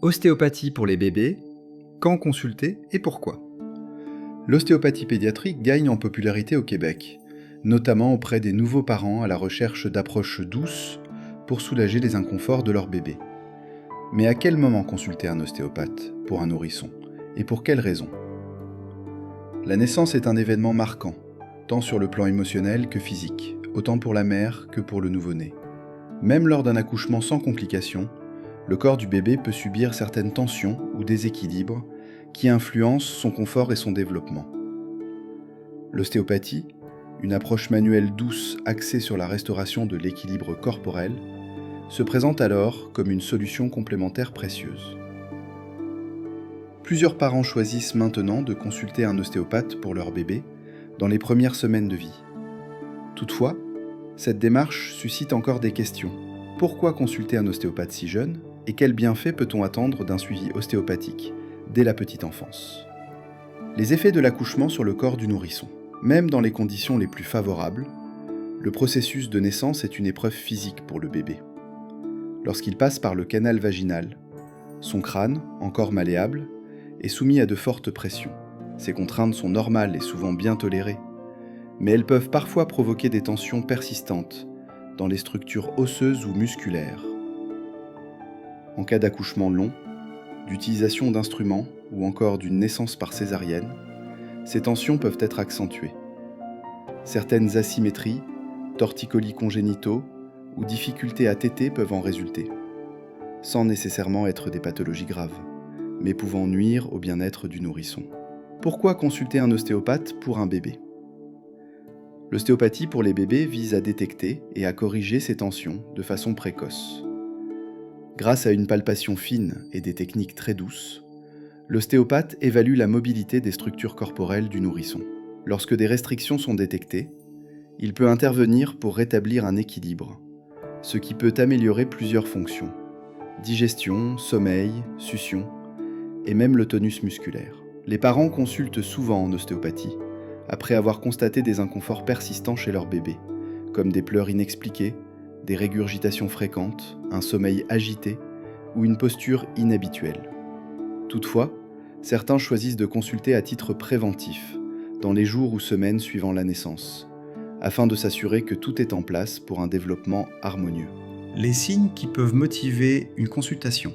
Ostéopathie pour les bébés, quand consulter et pourquoi? L'ostéopathie pédiatrique gagne en popularité au Québec, notamment auprès des nouveaux parents à la recherche d'approches douces pour soulager les inconforts de leur bébé. Mais à quel moment consulter un ostéopathe pour un nourrisson? Et pour quelles raisons? La naissance est un événement marquant, tant sur le plan émotionnel que physique, autant pour la mère que pour le nouveau-né. Même lors d'un accouchement sans complications, le corps du bébé peut subir certaines tensions ou déséquilibres qui influencent son confort et son développement. L'ostéopathie, une approche manuelle douce axée sur la restauration de l'équilibre corporel, se présente alors comme une solution complémentaire précieuse. Plusieurs parents choisissent maintenant de consulter un ostéopathe pour leur bébé dans les premières semaines de vie. Toutefois, cette démarche suscite encore des questions. Pourquoi consulter un ostéopathe si jeune et quels bienfaits peut-on attendre d'un suivi ostéopathique dès la petite enfance? Les effets de l'accouchement sur le corps du nourrisson. Même dans les conditions les plus favorables, le processus de naissance est une épreuve physique pour le bébé. Lorsqu'il passe par le canal vaginal, son crâne, encore malléable, est soumis à de fortes pressions. Ces contraintes sont normales et souvent bien tolérées, mais elles peuvent parfois provoquer des tensions persistantes dans les structures osseuses ou musculaires. En cas d'accouchement long, d'utilisation d'instruments ou encore d'une naissance par césarienne, ces tensions peuvent être accentuées. Certaines asymétries, torticolis congénitaux ou difficultés à téter peuvent en résulter, sans nécessairement être des pathologies graves, mais pouvant nuire au bien-être du nourrisson. Pourquoi consulter un ostéopathe pour un bébé? L'ostéopathie pour les bébés vise à détecter et à corriger ces tensions de façon précoce. Grâce à une palpation fine et des techniques très douces, l'ostéopathe évalue la mobilité des structures corporelles du nourrisson. Lorsque des restrictions sont détectées, il peut intervenir pour rétablir un équilibre, ce qui peut améliorer plusieurs fonctions: digestion, sommeil, succion et même le tonus musculaire. Les parents consultent souvent en ostéopathie après avoir constaté des inconforts persistants chez leur bébé, comme des pleurs inexpliquées, des régurgitations fréquentes, un sommeil agité ou une posture inhabituelle. Toutefois, certains choisissent de consulter à titre préventif, dans les jours ou semaines suivant la naissance, afin de s'assurer que tout est en place pour un développement harmonieux. Les signes qui peuvent motiver une consultation.